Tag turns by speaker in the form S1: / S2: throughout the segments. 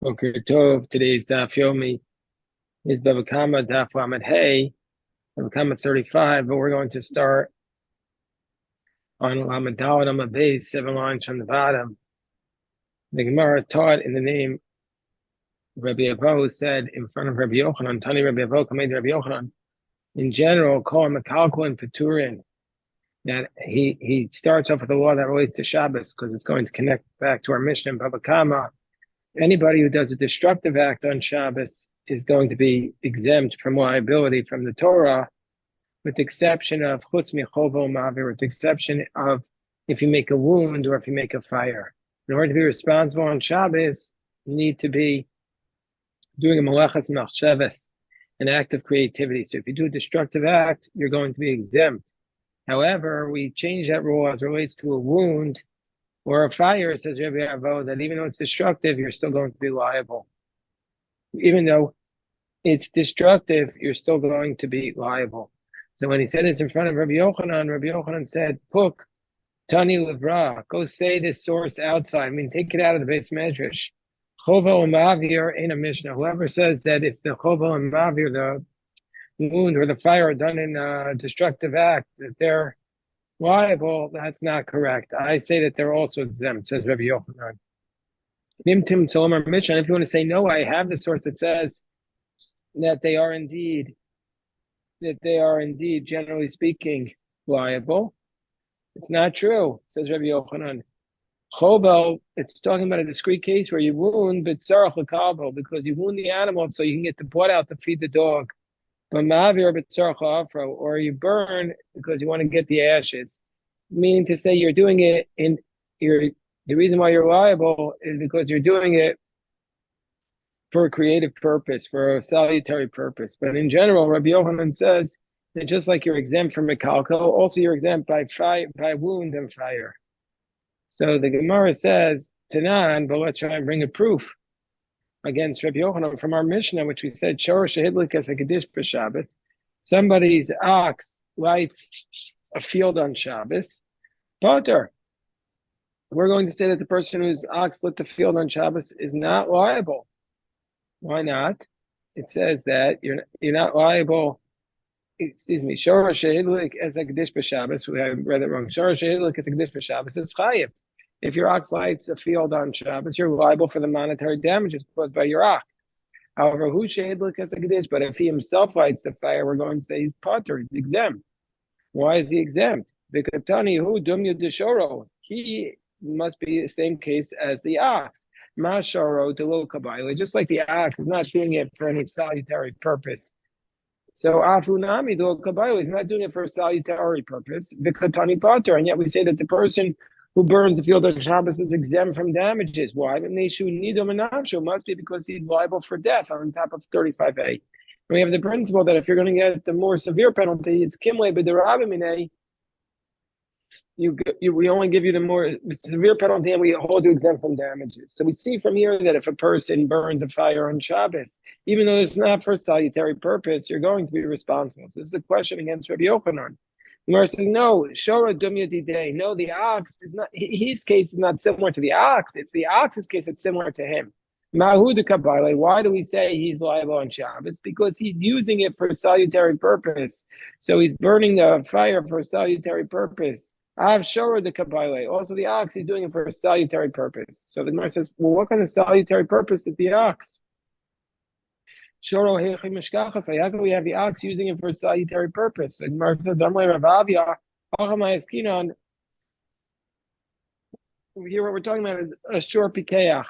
S1: Okay, Tov. Today's Daf Yomi is Bava Kamma Daf Lamed Hey, Bava Kamma 35, but we're going to start on Lamed Daled on the base, 7 lines from the bottom. The Gemara taught in the name Rabbi Avo said in front of Rabbi Yochanan, Tani Rabbi Avo, Kamed Rabbi Yochanan. In general, call him a Kalkul and Peturin. That he starts off with a law that relates to Shabbos because it's going to connect back to our Mishnah in Bava Kamma. Anybody who does a destructive act on Shabbos is going to be exempt from liability from the Torah, with the exception of chutz michovo mavir, with the exception of if you make a wound or if you make a fire. In order to be responsible on Shabbos, you need to be doing a malachas machshavas, an act of creativity. So if you do a destructive act, you're going to be exempt. However, we change that rule as it relates to a wound or a fire, says Rabbi Avo, that even though it's destructive, you're still going to be liable. Even though it's destructive, you're still going to be liable. So when he said this in front of Rabbi Yochanan said, Puk, Tani Levra, go say this source outside. I mean, take it out of the base medrash. Chovo and Mavir in a Mishnah. Whoever says that if the Chovo and Mavir, the wound or the fire are done in a destructive act, that they're liable, that's not correct. I say that they're also exempt, says Rabbi Yochanan. Nimtim Tzolomar Mishnah. If you want to say, no, I have the source that says that they are indeed, generally speaking, liable. It's not true, says Rabbi Yochanan. Chobel, it's talking about a discrete case where you wound, but tzarach l'kabel, because you wound the animal so you can get the blood out to feed the dog. But ma'avir b'tzarach afro, or you burn because you want to get the ashes. Meaning to say you're doing it the reason why you're liable is because you're doing it for a creative purpose, for a salutary purpose. But in general, Rabbi Yochanan says that just like you're exempt from mekalko, also you're exempt by fire, by wound and fire. So the Gemara says, Tanan, but let's try and bring a proof against Rabbi Yochanan from our Mishnah, which we said, Shor shehidlik as a kedish b'Shabbat. Somebody's ox lights a field on Shabbos. Potter. We're going to say that the person whose ox lit the field on Shabbos is not liable. Why not? It says that you're not liable. Excuse me. Shor shehidlik as a kedish b'Shabbos. We have read it wrong. Shor shehidlik as a kedish b'Shabbos is chayiv. If your ox lights a field on Shabbos, you're liable for the monetary damages caused by your ox. However, who shehidlik as a kedish? But if he himself lights the fire, we're going to say he's potter. He's exempt. Why is he exempt? Because Tani who dumya deshoro. He must be the same case as the ox. Masharo to just like the ox is not doing it for any salutary purpose. So afunami do is not doing it for a salutary purpose. Vikatani potter, and yet we say that the person who burns the field of Shabbos is exempt from damages. Why? Must be because he's liable for death on top of 35a. And we have the principle that if you're going to get the more severe penalty, it's kimle b'derabimine. We only give you the more severe penalty and we hold you exempt from damages. So we see from here that if a person burns a fire on Shabbos, even though it's not for a salutary purpose, you're going to be responsible. So this is a question against Rabbi Yochanan. The Gemara says, no, Shora Dumyati Day. No, the ox is not, his case is not similar to the ox. It's the ox's case that's similar to him. Mahuda Kabbalah. Why do we say he's liable on Shabbos? Because he's using it for a salutary purpose. So he's burning the fire for a salutary purpose. Av Shora the Kabbalah. Also, the ox, he's doing it for a salutary purpose. So the Gemara says, well, what kind of salutary purpose is the ox? How can we have the ox using it for a salutary purpose? And Gemara says, here what we're talking about is a shor pikeach.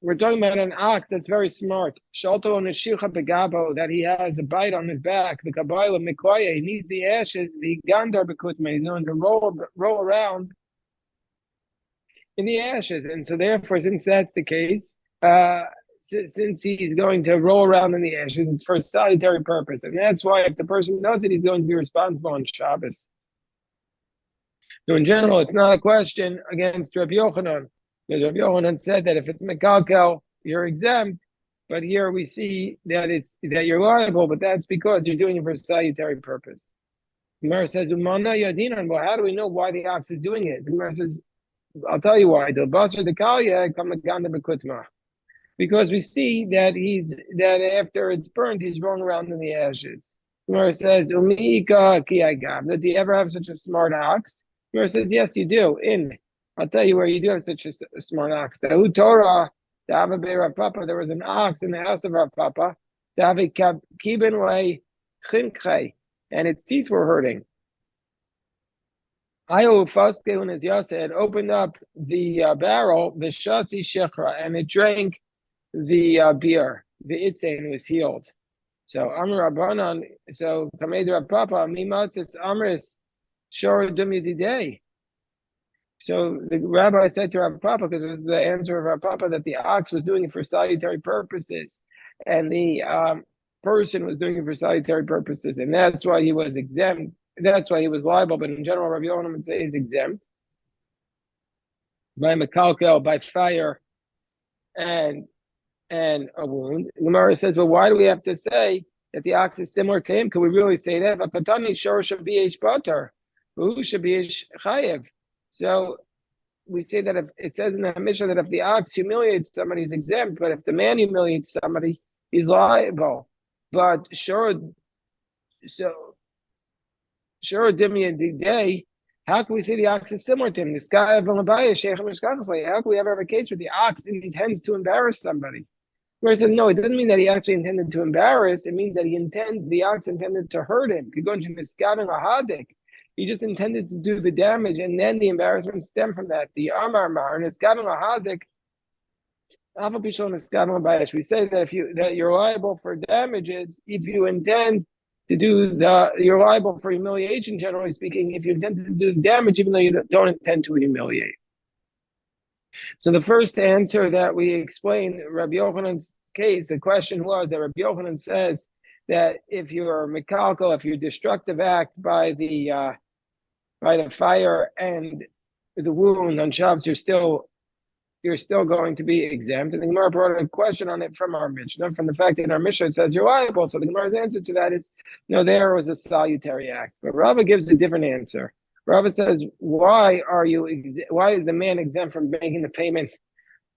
S1: We're talking about an ox that's very smart. Shalto on begabo, that he has a bite on his back. The kabbalah mikoya, he needs the ashes. The gandar bekutma, he's going to roll around in the ashes, and so therefore, since that's the case, since he's going to roll around in the ashes, it's for a salutary purpose, and that's why if the person does it, he's going to be responsible on Shabbos. So in general, it's not a question against Rabbi Yochanan. Because Rabbi Yochanan said that if it's mekalkel, you're exempt. But here we see that you're liable, but that's because you're doing it for a salutary purpose. The Gemara says, "Umana yadinan." Well, how do we know why the ox is doing it? The Gemara says, "I'll tell you why. The basar the kalya come ganda bekutma." because we see that after it's burnt, he's rolling around in the ashes. Gemara says, "Umika ki agav." Do you ever have such a smart ox? Gemara says, "Yes, you do." I'll tell you where you do have such a smart ox. The Torah, the Ava Rav Papa. There was an ox in the house of Rav Papa. The Ava Kibin way chinkei, and its teeth were hurting. Ayo Faske when his Yasa had opened up the barrel, the Shasi Shechra, and it drank the beer. The Itzain was healed. So Amr Rabbanan, so Kamed Rav Papa, Mimatzis Amris Shor Dumididei. So the rabbi said to Rav Papa, because it was the answer of Rav Papa, that the ox was doing it for salutary purposes, and the person was doing it for salutary purposes, and that's why he was exempt. That's why he was liable. But in general, Rabbi Yochanan would say he's exempt by mekalkel, by fire, and a wound. The Gemara says, but why do we have to say that the ox is similar to him? Could we really say that? So we say that if it says in the Mishnah that if the ox humiliates somebody, he's exempt, but if the man humiliates somebody, he's liable. But sure, day, how can we say the ox is similar to him? This guy of how can we ever have a case where the ox intends to embarrass somebody? Where he says, no, it doesn't mean that he actually intended to embarrass. It means that the ox intended to hurt him. He just intended to do the damage, and then the embarrassment stemmed from that. The Amar Mar and Eskaven Lahazik, we say that you're liable for damages if you intend to do you're liable for humiliation, generally speaking, if you intend to do damage, even though you don't intend to humiliate. So the first answer that we explained, Rabbi Yochanan's case, the question was that Rabbi Yochanan says that if you're mekalko, if you're destructive act by the fire and the wound on Shabbos, you're still going to be exempt. And the Gemara brought a question on it from our Mishnah, from the fact that in our Mishnah it says you're liable. So the Gemara's answer to that is, no, there was a salutary act. But Rava gives a different answer. Rava says, why is the man exempt from making the payment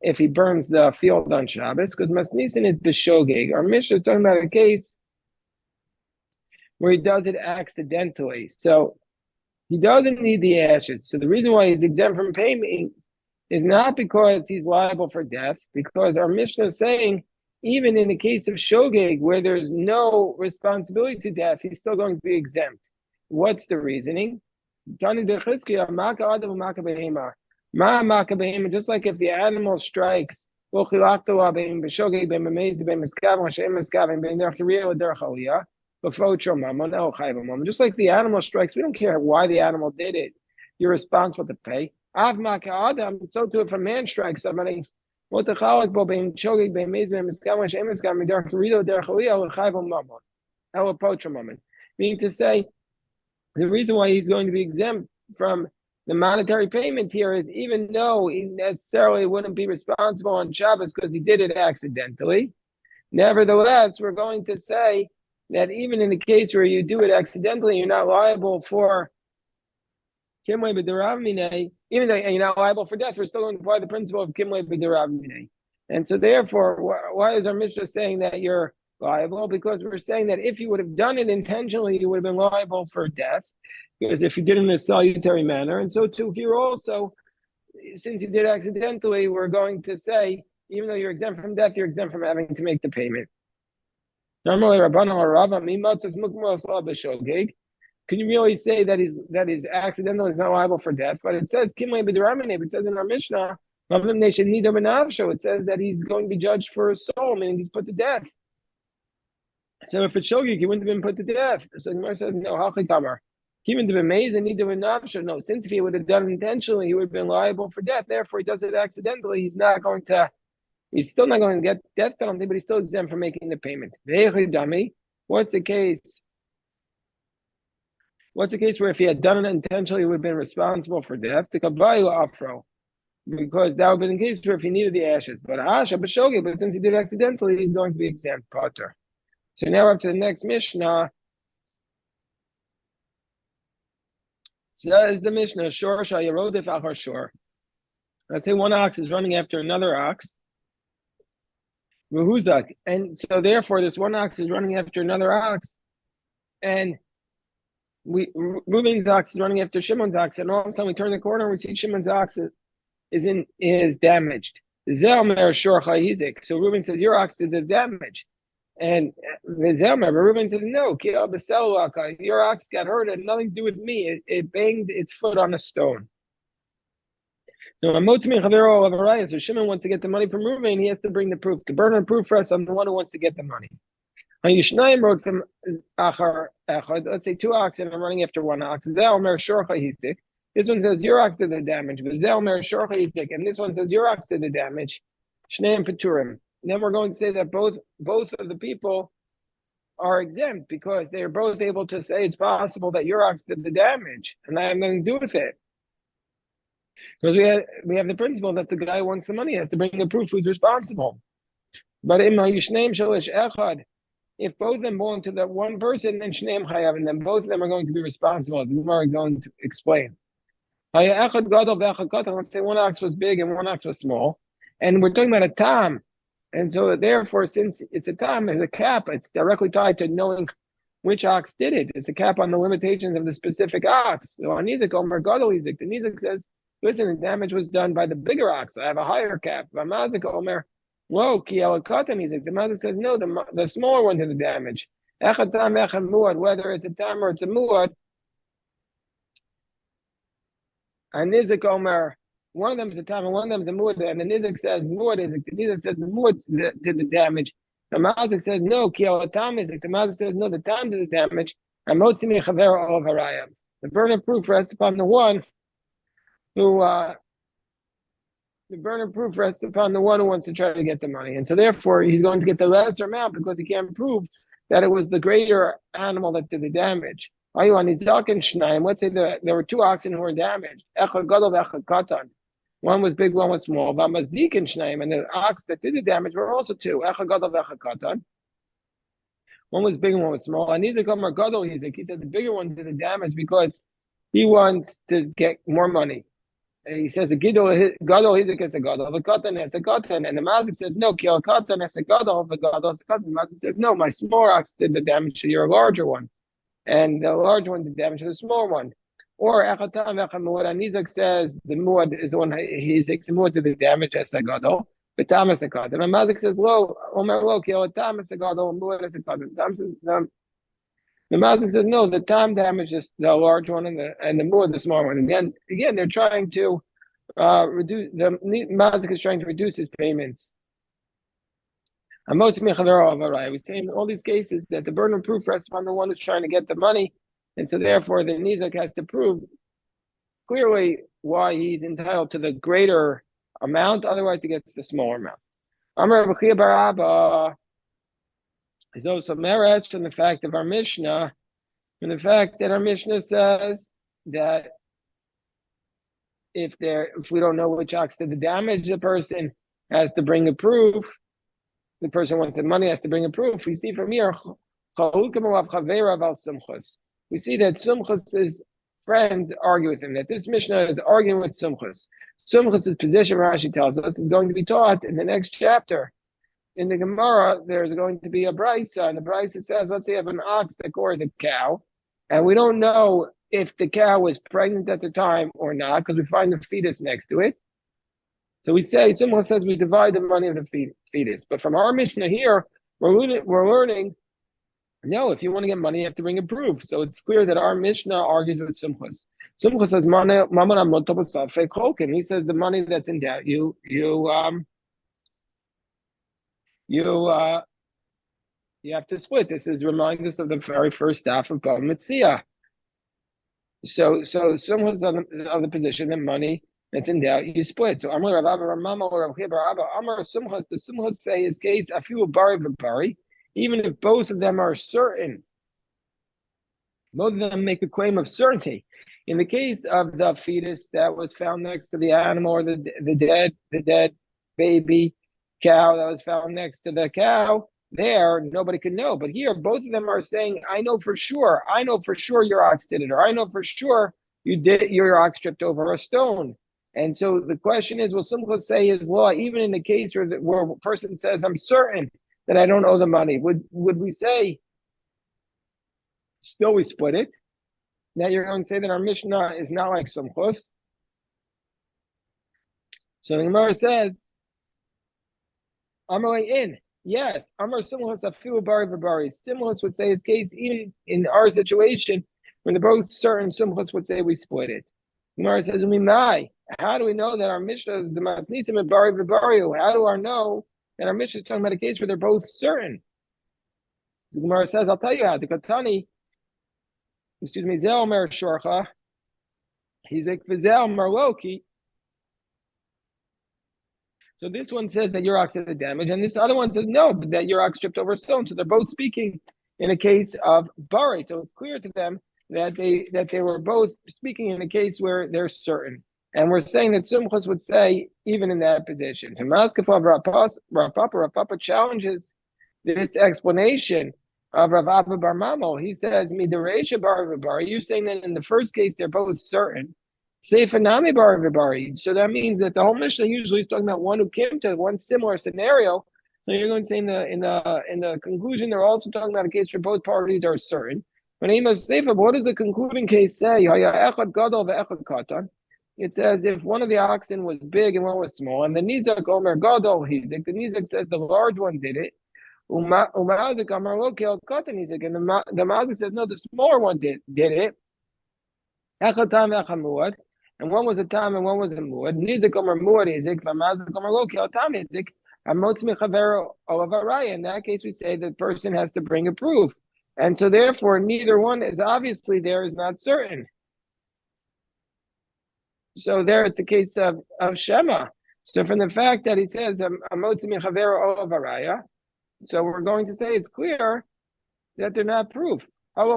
S1: if he burns the field on Shabbos? Because Masnisin is b'shogeg. Our Mishnah is talking about a case where he does it accidentally. So he doesn't need the ashes. So the reason why he's exempt from payment is not because he's liable for death, because our Mishnah is saying, even in the case of shogeg, where there's no responsibility to death, he's still going to be exempt. What's the reasoning? Just like if the animal strikes, just like the animal strikes, we don't care why the animal did it. You're responsible to pay. So too, if a man strikes somebody, meaning to say, the reason why he's going to be exempt from the monetary payment here is even though he necessarily wouldn't be responsible on Shabbos because he did it accidentally, nevertheless, we're going to say that even in the case where you do it accidentally, you're not liable for Kimle b'deravmine, even though you're not liable for death, we're still going to apply the principle of Kimle b'deravmine. And so therefore, why is our Mishnah saying that you're liable? Because we're saying that if you would have done it intentionally, you would have been liable for death, because if you did it in a salutary manner. And so too here also, since you did it accidentally, we're going to say, even though you're exempt from death, you're exempt from having to make the payment. Normally, can you really say that he's accidental, he's not liable for death? But it says Kimle b'deramine, it says in our Mishnah, it says that he's going to be judged for his soul, meaning he's put to death. So if it's shogeg, he wouldn't have been put to death. So the Gemara says, no, Hachi Kamar. No, since if he would have done it intentionally, he would have been liable for death. Therefore, he does it accidentally. He's still not going to get death penalty, but he's still exempt from making the payment. What's the case? What's the case where if he had done it intentionally, he would have been responsible for death? The Kabayu Afro. Because that would have been the case where if he needed the ashes. But since he did it accidentally, he's going to be exempt. Potter. So now we're up to the next Mishnah. Says the Mishnah, Shor Shayarodif Achar Shor. Let's say one ox is running after another ox. And so therefore this one ox is running after another ox, and Reuben's ox is running after Shimon's ox, and all of a sudden we turn the corner and we see Shimon's ox is damaged. So Reuben says, your ox did the damage. And Reuben says, no, your ox got hurt, it had nothing to do with me. It banged its foot on a stone. So Shimon wants to get the money from Reuben, he has to bring the proof. To burn a proof for us, I'm the one who wants to get the money. Wrote from let's say two oxen are running after one ox. This one says your ox did the damage, and this one says your ox did the damage. Shneim Peturim. Then we're going to say that both of the people are exempt because they are both able to say it's possible that your ox did the damage, and I have nothing to do with it. Because we have the principle that the guy who wants the money has to bring the proof who's responsible. But if both of them belong to that one person, then Shneim Chayav, and then both of them are going to be responsible. The Gemara is going to explain. Let's say one ox was big and one ox was small, and we're talking about a tam, and so therefore, since it's a tam, it's a cap. It's directly tied to knowing which ox did it. It's a cap on the limitations of the specific ox. So on Nizik Omer Gadol Nizik, the Nizik says, "Listen, the damage was done by the bigger ox. I have a higher cap." Mazik Omer, whoa, Kiel Katan Nizik. The Mazik says, "No, the smaller one did the damage." Echad tam, echad muad. Whether it's a tam or it's a muad. And Nizik Omer, one of them is a tam and one of them is a muad, and the Nizik says muad is it. The Nizik says the muad did the damage. The Mazik says no, Kiel tam is it. The Mazik says no, the tam did the damage. And Motzimi Chaver of Harayam. The burden of proof rests upon the one who wants to try to get the money, and so therefore he's going to get the lesser amount because he can't prove that it was the greater animal that did the damage. Let's say there were two oxen who were damaged. One was big, one was small. And the ox that did the damage were also two. One was big and one was small. And he said the bigger one did the damage because he wants to get more money. And he says a gadol hizik is a gadol, a katan is a katan, and the mazik says no, kiel katan is a gadol, the gadol is a katan. The mazik says no, my small ox did the damage to your larger one. And the large one did damage to the small one. Or Echatam Echamuad, and Nizak says the Muad is the one he's the Muad to the damage as a Gadol, but Tam is a Gadol. And Mazik says, Lo, Omer Lo, Kiel Tam is a Gadol, Muad is a Gadol. The Mazik says, no, the Tam damages the large one and the Muad the small one. Again, they're trying to reduce, the Mazik is trying to reduce his payments. We say in all these cases that the burden of proof rests on the one who's trying to get the money, and so therefore the Nizak has to prove clearly why he's entitled to the greater amount, otherwise he gets the smaller amount. Amar Rabbi Chia bar Abba is also meres from the fact of our Mishnah, from the fact that our Mishnah says that if we don't know which ox did the damage, the person has to bring a proof. The person wants the money, has to bring a proof. We see from here, we see that Sumchus's friends argue with him, that this Mishnah is arguing with Sumchus. Sumchus's position, Rashi tells us, is going to be taught in the next chapter. In the Gemara, there's going to be a brisa, and the brisa says, let's say you have an ox that gores a cow, and we don't know if the cow was pregnant at the time or not, because we find the fetus next to it. So we say, someone says we divide the money of the fetus. But from our Mishnah here, we're learning, no, if you want to get money, you have to bring a proof. So it's clear that our Mishnah argues with Sumchus. Sumchus says, he says the money that's in doubt, you have to split. This is remind us of the very first staff of Bava Kamma. So Sumchus of the position that money that's in doubt, you split. So Amar Rav Abba Ramama or Rav Chia bar Abba Amar Sumchus. The Sumchus say his case afilu bari v'bari, even if both of them are certain, both of them make a claim of certainty. In the case of the fetus that was found next to the animal, or the dead baby cow that was found next to the cow, there nobody could know. But here, both of them are saying, "I know for sure your ox did it, or I know for sure your ox tripped over a stone." And so the question is, will Simcha say his law even in the case where a person says, "I'm certain that I don't owe the money"? Would we say still we split it? Now you're going to say that our Mishnah is not like Sumchos. So the Gemara says, Amar in. Yes, Amar Simchos afilu bari v'bari. Simchos would say his case even in our situation when they're both certain. Simchos would say we split it. Gemara says, "Umimai." How do we know that our Mishnah is the Masnisim and bari v'bari? How do I know that our Mishnah is talking about a case where they're both certain? The Gemara says, "I'll tell you how." The Katani, Zel Mer Shorcha, he's like Vizel Marloki. So this one says that your ox did the damage, and this other one says no, that your ox tripped over a stone. So they're both speaking in a case of bari. So it's clear to them that they were both speaking in a case where they're certain. And we're saying that Sumchos would say even in that position. Rav Papa challenges this explanation of Rav Abba Bar Mamo. He says, "Midareisha bar v'bari." You're saying that in the first case they're both certain. Seifanami bar v'bari. So that means that the whole Mishnah usually is talking about one who came to one similar scenario. So you're going to say in the conclusion they're also talking about a case where both parties are certain. But what does the concluding case say? It says if one of the oxen was big and one was small, and the Nizak Omer Gadol Hizik, the Nizak says the large one did it. Umazik Amar Lokel Katan Hizik, and the Mazik says no, the smaller one did it. Echatam Echamuad, and one was a tam and one was a muad. Nizik Omer Muad Hizik, Mazik Omer Lokel Tam Hizik. In that case, we say the person has to bring a proof. And so therefore, neither one is obviously there is not certain. So there it's a case of Shema. So from the fact that it says so we're going to say it's clear that they're not proof. But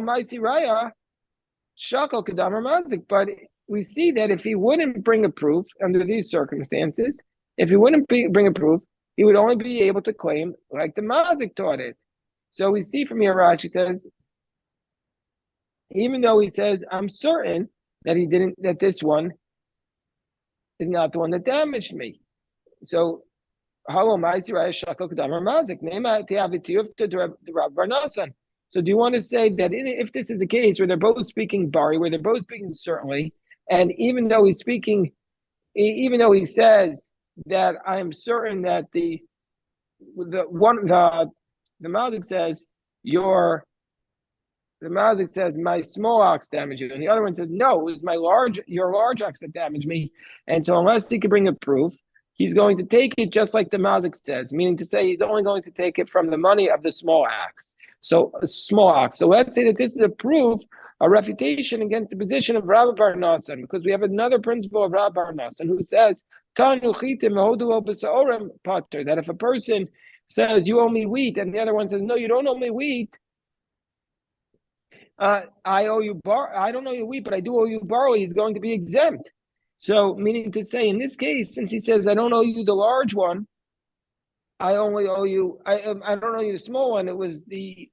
S1: we see that if he wouldn't bring a proof under these circumstances, if he wouldn't bring a proof, he would only be able to claim like the Mazik taught it. So we see from here, Rashi says, even though he says, I'm certain that this one is not the one that damaged me. So, so do you want to say that if this is a case where they're both speaking bari, where they're both speaking certainly, and even though he says that I am certain that the Mazik says my small ox damaged you, and the other one says no, it was your large ox that damaged me, and so unless he can bring a proof, he's going to take it just like the Mazik says, meaning to say he's only going to take it from the money of the small ox. So a small ox. So let's say that this is a proof, a refutation against the position of Rabbi Bar Nasan, because we have another principle of Rabbi Bar Nasan who says that if a person says you owe me wheat, and the other one says no, you don't owe me wheat. I owe you I don't owe you wheat, but I do owe you barley. He's going to be exempt. So, meaning to say, in this case, since he says I don't owe you the large one, I only owe you. I don't owe you the small one. It was it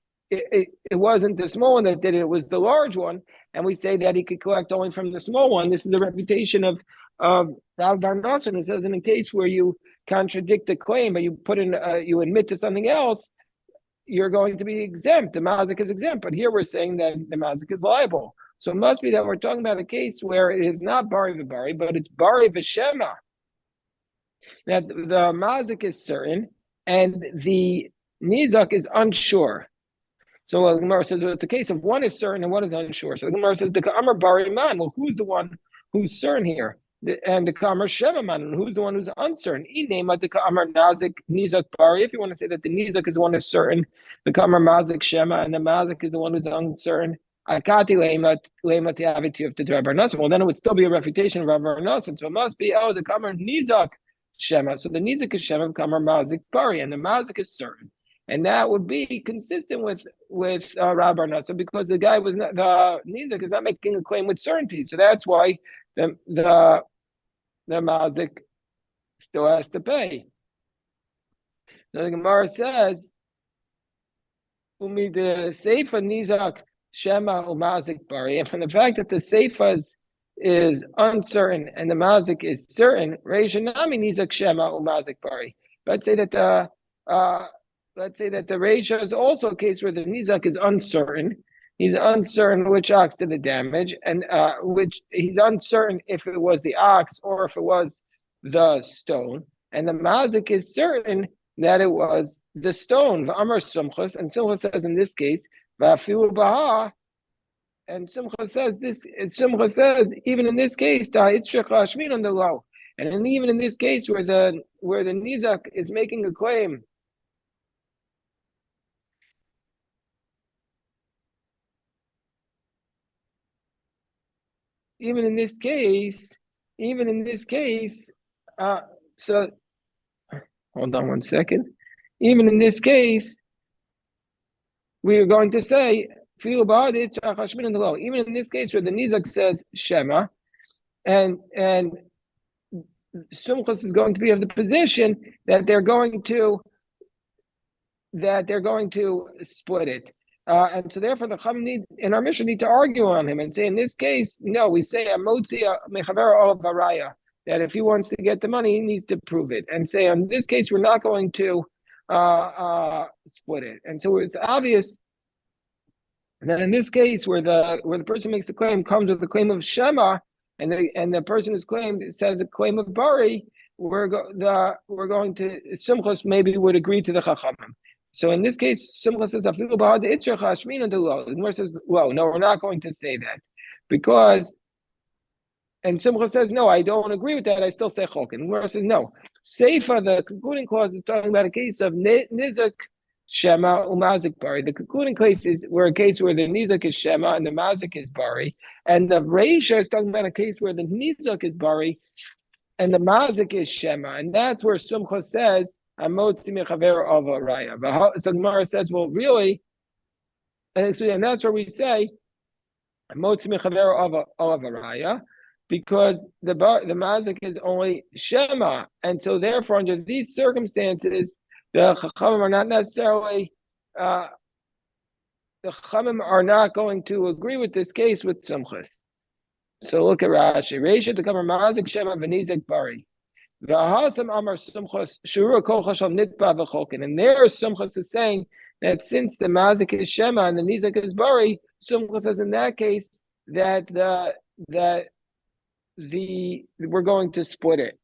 S1: wasn't the small one that did it. It was the large one, and we say that he could collect only from the small one. This is the reputation of Rav Bar Nasan, who says in a case where you contradict a claim, but you put in you admit to something else, you're going to be exempt. The mazik is exempt, but here we're saying that the mazik is liable. So it must be that we're talking about a case where it is not bari v'bari, but it's bari v'shema. That the mazik is certain and the nizak is unsure. So the Gemara says it's a case of one is certain and one is unsure. So the Gemara says the Amar bari man. Well, who's the one who's certain here? And the Kamar Shema man, who's the one who's uncertain? The Kamar Nazik Nizak Bari. If you want to say that the Nizak is the one who's certain, the Kamar Mazik Shema, and the Mazik is the one who's uncertain. Akati Leimat Yavitiv to Rabbi Nasan. Well, then it would still be a refutation of Rabbi Nasan. So it must be the Kamar Nizak Shema. So the Nizak is Shema of Kamar Mazik Bari, and the Mazik is certain. And that would be consistent with Rabbi Nasan, because the Nizak is not making a claim with certainty. So that's why the mazik still has to pay. So the Gemara says, "Umi the seifa nizak shema umazik bari." And from the fact that the seifas is uncertain and the mazik is certain, Reisha Nami Nizak Shema Umazik Bari. Let's say that the Reisha is also a case where the Nizak is uncertain. He's uncertain which ox did the damage, and which he's uncertain if it was the ox or if it was the stone. And the mazik is certain that it was the stone. Amar Sumchus, and Sumchus says in this case, Vafilu Baha. And Simcha says this. Simcha says even in this case, on the low, and even in this case where the nizak is making a claim, even in this case, uh, so hold on one second. Even in this case, we are going to say feel about it on the low. Even in this case where the nizak says Shema, and Sumchus is going to be of the position that they're going to split it. And so therefore the Chacham need in our mission need to argue on him and say in this case, no, we say Amotzi Mechaver Olav Haraya, that if he wants to get the money, he needs to prove it. And say in this case, we're not going to split it. And so it's obvious that in this case where the person makes the claim comes with the claim of Shema, and the person who's claimed says a claim of Bari, we're going to Simchus maybe would agree to the Chachamim. So in this case, Simcha says, "Afilu ba'ad itzrach hashmina delo." The Gemara says, "Well, no, we're not going to say that because." And Simcha says, "No, I don't agree with that. I still say chok." And the Gemara says, "No." Seifa, the concluding clause, is talking about a case of nizak shema umazik bari. The concluding case is where a case where the nizak is shema and the mazik is bari, and the reisha is talking about a case where the nizak is bari and the mazik is shema, and that's where Simcha says. So Gemara says, well, really, and that's where we say because the mazik is only shema, and so therefore under these circumstances, the chachamim are not necessarily the chachamim are not going to agree with this case with Sumchus. So look at Rashi. Reisha to cover mazik shema v'nizik bari. And there Sumchus is saying that since the mazik is shema and the nizak is bari, Sumchus says in that case that we're going to split it.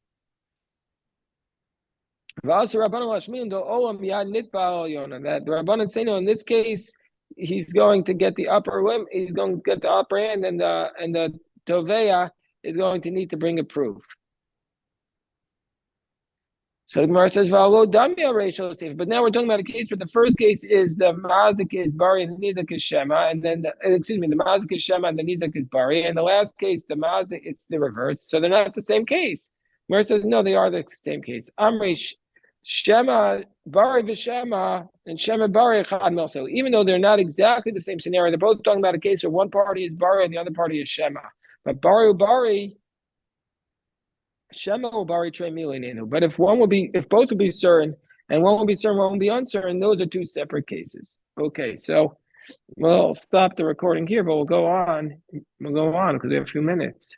S1: That the Rabbanan say no, in this case he's going to get the upper limb, he's going to get the upper hand, and the Toveya is going to need to bring a proof. So the Gemara says, but now we're talking about a case where the first case is the mazik is bari and the nizak is shema, and then the mazik is shema and the nizak is bari, and the last case the mazik it's the reverse, so they're not the same case. The Gemara says, no, they are the same case. Amrish shema bari v'shema and shema bari echad also, even though they're not exactly the same scenario, they're both talking about a case where one party is bari and the other party is shema, but bari. Shema or bari trei milinenu. But if both will be certain and one will be certain, one will be uncertain, those are two separate cases. Okay, so we'll stop the recording here, but we'll go on. We'll go on because we have a few minutes.